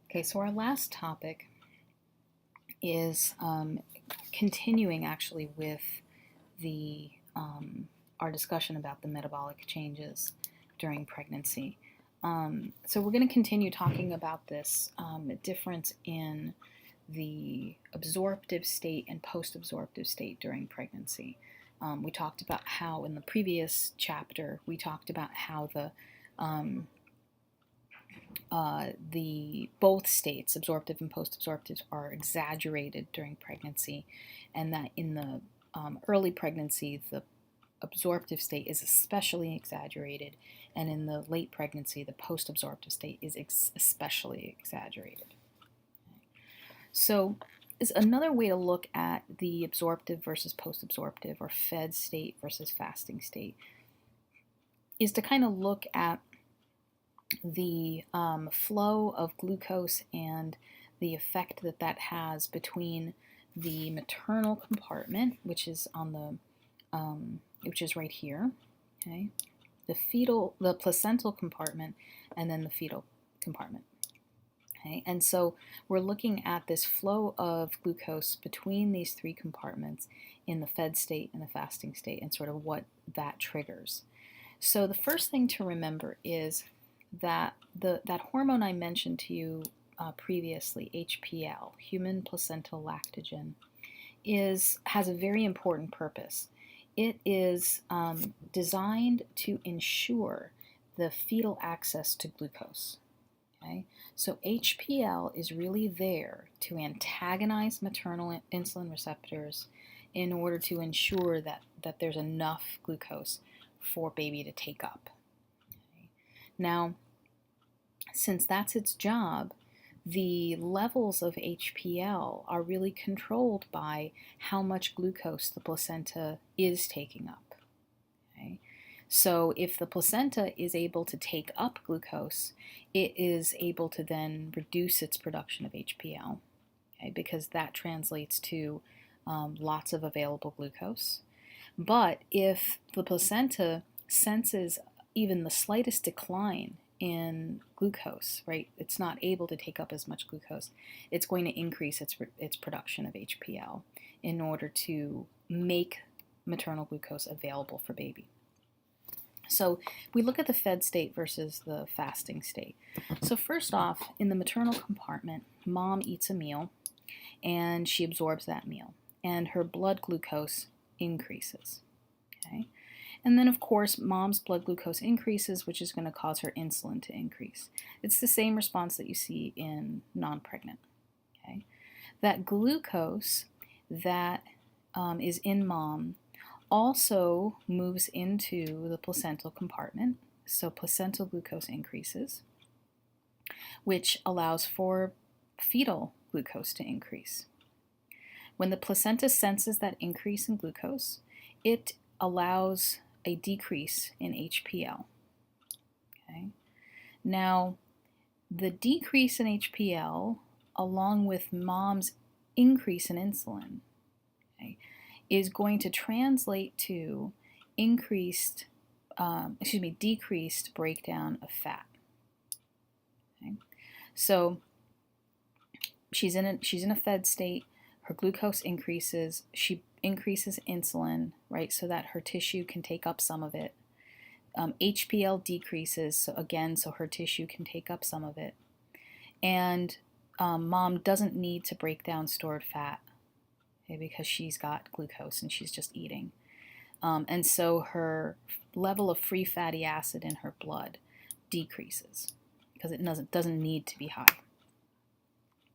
Okay, so our last topic is continuing actually with the our discussion about the metabolic changes during pregnancy. So we're going to continue talking about this difference in the absorptive state and post-absorptive state during pregnancy. We talked about how in the previous chapter we talked about how the both states, absorptive and post-absorptive, are exaggerated during pregnancy, and that in the early pregnancy, the absorptive state is especially exaggerated, and in the late pregnancy, the post-absorptive state is especially exaggerated. So, is another way to look at the absorptive versus post-absorptive, or fed state versus fasting state, is to kind of look at the flow of glucose and the effect that that has between the maternal compartment, which is on which is right here, okay, the placental compartment, and then the fetal compartment. Okay, and so we're looking at this flow of glucose between these three compartments in the fed state and the fasting state, and sort of what that triggers. So the first thing to remember is that that hormone I mentioned to you previously, HPL, human placental lactogen, has a very important purpose. It is designed to ensure the fetal access to glucose. Okay? So HPL is really there to antagonize maternal insulin receptors in order to ensure that there's enough glucose for baby to take up. Okay? Now, since that's its job, the levels of HPL are really controlled by how much glucose the placenta is taking up. Okay? So if the placenta is able to take up glucose, it is able to then reduce its production of HPL, okay, because that translates to lots of available glucose. But if the placenta senses even the slightest decline in glucose, right, it's not able to take up as much glucose, it's going to increase its production of HPL in order to make maternal glucose available for baby. So we look at the fed state versus the fasting state. So first off, in the maternal compartment, mom eats a meal and she absorbs that meal, and her blood glucose increases. Okay? And then, of course, mom's blood glucose increases, which is going to cause her insulin to increase. It's the same response that you see in non-pregnant. Okay? That glucose that is in mom also moves into the placental compartment, so placental glucose increases, which allows for fetal glucose to increase. When the placenta senses that increase in glucose, it allows a decrease in HPL. Okay? Now, the decrease in HPL, along with mom's increase in insulin, okay, is going to translate to decreased breakdown of fat. Okay? So she's in a fed state. Her glucose increases. She increases insulin, right, so that her tissue can take up some of it. HPL decreases, so her tissue can take up some of it. And mom doesn't need to break down stored fat, okay, because she's got glucose and she's just eating. And so her level of free fatty acid in her blood decreases because it doesn't need to be high.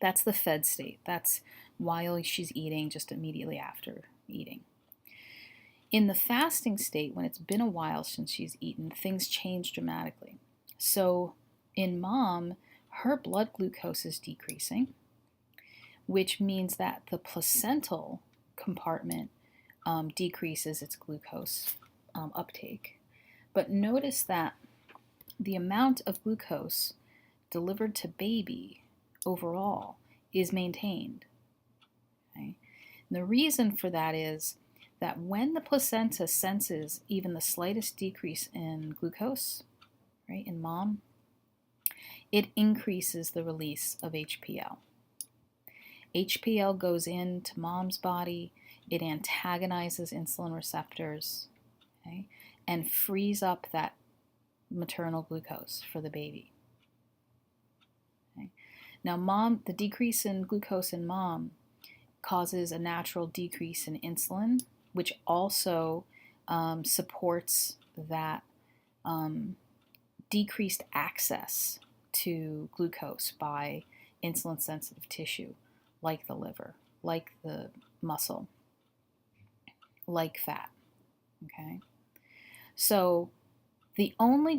That's the fed state. That's while she's eating, just immediately after eating. In the fasting state, when it's been a while since she's eaten, things change dramatically. So in mom, her blood glucose is decreasing, which means that the placental compartment decreases its glucose uptake. But notice that the amount of glucose delivered to baby overall is maintained. Okay? And the reason for that is that when the placenta senses even the slightest decrease in glucose, right, in mom, it increases the release of HPL. HPL goes into mom's body, it antagonizes insulin receptors, okay, and frees up that maternal glucose for the baby. Okay. Now, the decrease in glucose in mom causes a natural decrease in insulin, which also supports that decreased access to glucose by insulin-sensitive tissue, like the liver, like the muscle, like fat, okay? So the only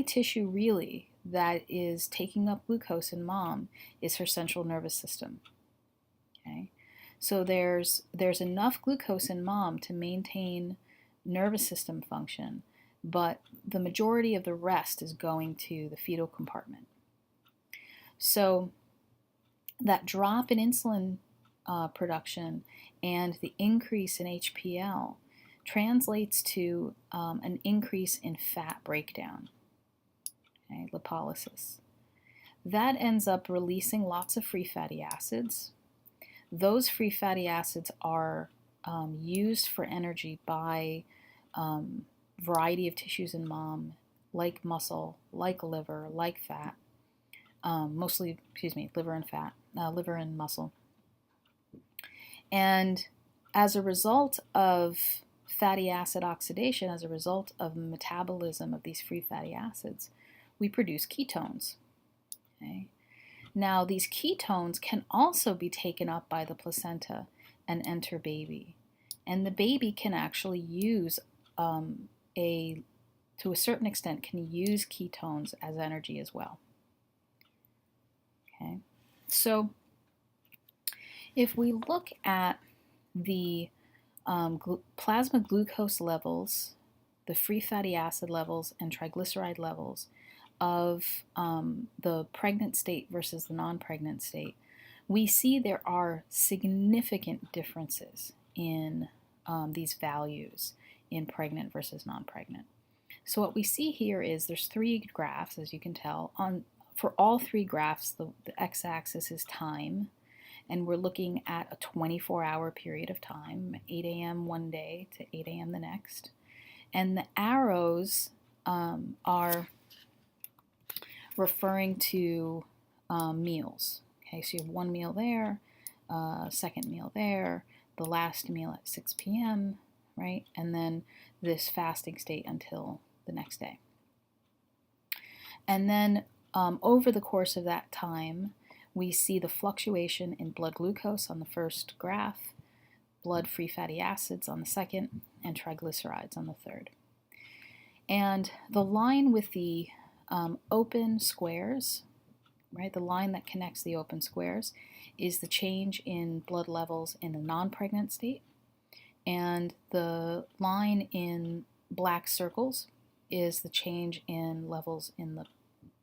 tissue really that is taking up glucose in mom is her central nervous system, okay? So there's enough glucose in mom to maintain nervous system function, but the majority of the rest is going to the fetal compartment. So that drop in insulin production and the increase in HPL translates to an increase in fat breakdown, okay, lipolysis. That ends up releasing lots of free fatty acids. Those free fatty acids are used for energy by variety of tissues in mom, like muscle, like liver, like fat, liver and fat, liver and muscle. And as a result of fatty acid oxidation, as a result of metabolism of these free fatty acids, we produce ketones. Okay? Now, these ketones can also be taken up by the placenta and enter baby. And the baby can actually use, to a certain extent, can use ketones as energy as well. Okay, so if we look at the plasma glucose levels, the free fatty acid levels, and triglyceride levels of the pregnant state versus the non-pregnant state, we see there are significant differences in these values in pregnant versus non-pregnant. So what we see here is there's three graphs, as you can tell. For all three graphs, the x-axis is time, and we're looking at a 24-hour period of time, 8 a.m. one day to 8 a.m. the next. And the arrows are referring to meals. Okay, so you have one meal there, second meal there, the last meal at 6 p.m., right? And then this fasting state until the next day. And then over the course of that time, we see the fluctuation in blood glucose on the first graph, blood free fatty acids on the second, and triglycerides on the third. And the line with the open squares, right, the line that connects the open squares is the change in blood levels in the non-pregnant state, and the line in black circles is the change in levels in the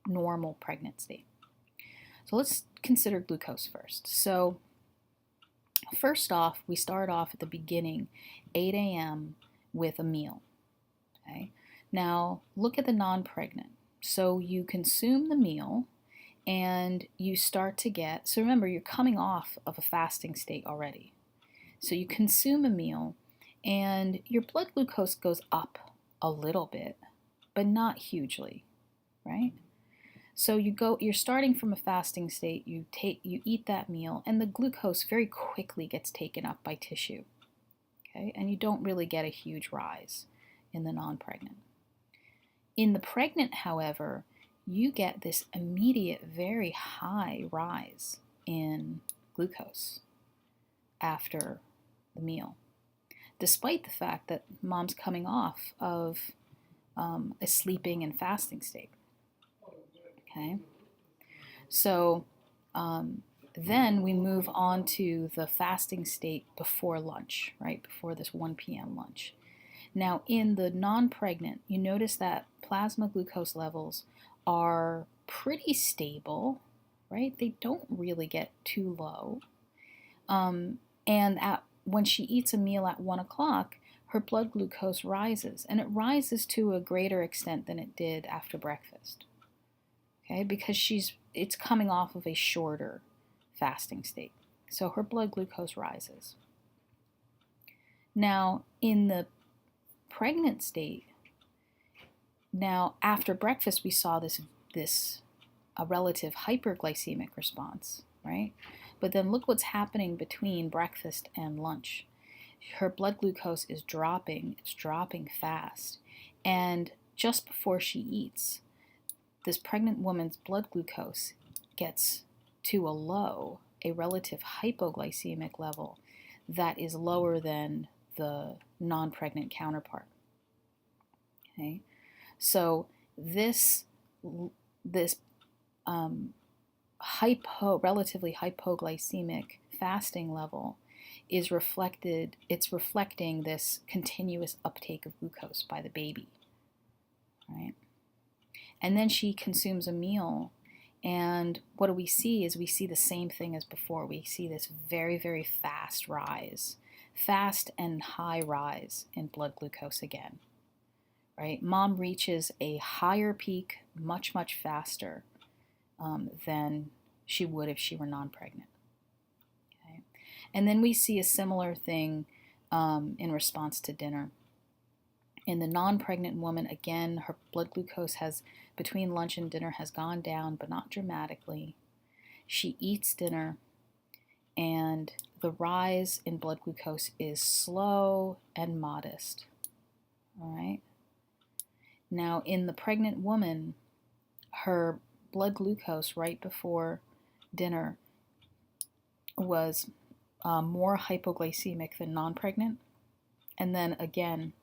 normal pregnant state. So let's consider glucose first. So first off, we start off at the beginning, 8 a.m. with a meal. Okay. Now look at the non-pregnant. So you consume the meal and you start to get, so remember you're coming off of a fasting state already. So you consume a meal and your blood glucose goes up a little bit, but not hugely, right? So you're starting from a fasting state, you eat that meal, and the glucose very quickly gets taken up by tissue, okay? And you don't really get a huge rise in the non-pregnant. In the pregnant, however, you get this immediate, very high rise in glucose after the meal, despite the fact that mom's coming off of a sleeping and fasting state. Okay, so then we move on to the fasting state before lunch, right, before this 1 p.m. lunch. Now, in the non-pregnant, you notice that plasma glucose levels are pretty stable, right? They don't really get too low. And when she eats a meal at 1 o'clock, her blood glucose rises, and it rises to a greater extent than it did after breakfast. okay, because it's coming off of a shorter fasting state. So her blood glucose rises. Now, in the pregnant state, now after breakfast, we saw this a relative hyperglycemic response, right? But then look what's happening between breakfast and lunch. Her blood glucose is dropping. It's dropping fast. And just before she eats, this pregnant woman's blood glucose gets to a low, a relative hypoglycemic level that is lower than the non-pregnant counterpart. Okay, so this relatively hypoglycemic fasting level is reflected. It's reflecting this continuous uptake of glucose by the baby, right? And then she consumes a meal, and what do we see is we see the same thing as before. We see this very, very fast rise, fast and high rise in blood glucose again, right? Mom reaches a higher peak much, much faster than she would if she were non-pregnant. Okay? And then we see a similar thing in response to dinner. In the non-pregnant woman, again, her blood glucose has, between lunch and dinner, has gone down, but not dramatically. She eats dinner, and the rise in blood glucose is slow and modest. All right? Now, in the pregnant woman, her blood glucose right before dinner was more hypoglycemic than non-pregnant. And then again,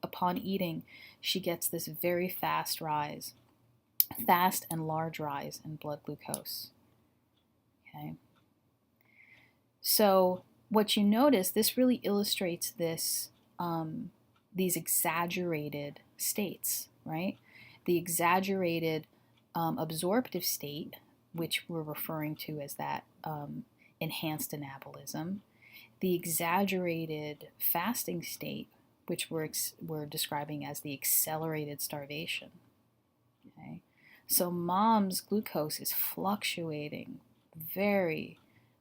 upon eating, she gets this very fast rise, fast and large rise in blood glucose. Okay. So what you notice, this really illustrates this, these exaggerated states, right? The exaggerated absorptive state, which we're referring to as that enhanced anabolism, the exaggerated fasting state, which we're describing as the accelerated starvation. Okay, so mom's glucose is fluctuating very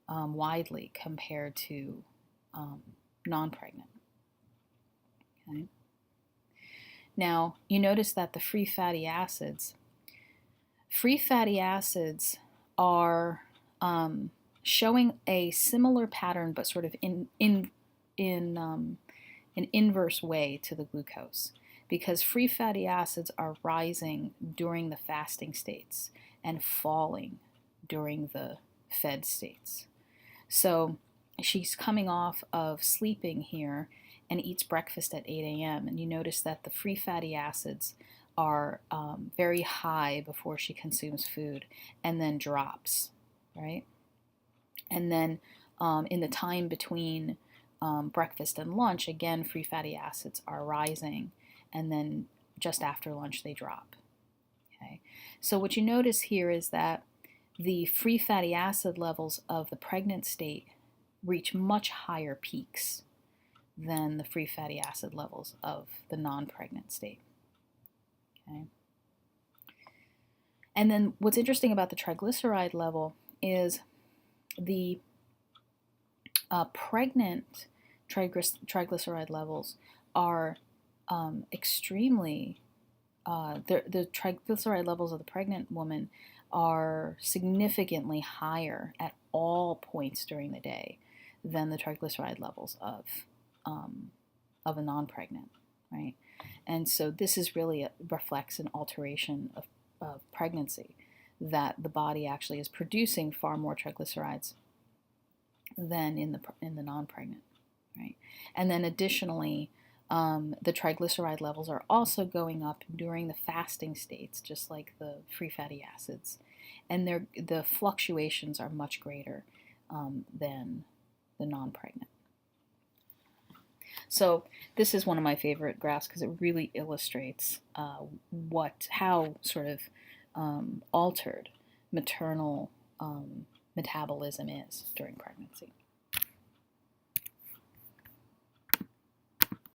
widely compared to non-pregnant. Okay. Now, you notice that the free fatty acids are showing a similar pattern, but sort of in an inverse way to the glucose, because free fatty acids are rising during the fasting states and falling during the fed states. So she's coming off of sleeping here and eats breakfast at 8 a.m. And you notice that the free fatty acids are very high before she consumes food and then drops, right? And then in the time between breakfast and lunch, again, free fatty acids are rising, and then just after lunch they drop. Okay, so what you notice here is that the free fatty acid levels of the pregnant state reach much higher peaks than the free fatty acid levels of the non-pregnant state. Okay. And then what's interesting about the triglyceride level is the pregnant triglyceride levels are extremely, the triglyceride levels of the pregnant woman are significantly higher at all points during the day than the triglyceride levels of a non-pregnant, right? And so this is really reflects an alteration of pregnancy, that the body actually is producing far more triglycerides than in the non-pregnant, right? And then additionally, the triglyceride levels are also going up during the fasting states, just like the free fatty acids, and the fluctuations are much greater than the non-pregnant. So this is one of my favorite graphs because it really illustrates how sort of altered maternal metabolism is during pregnancy.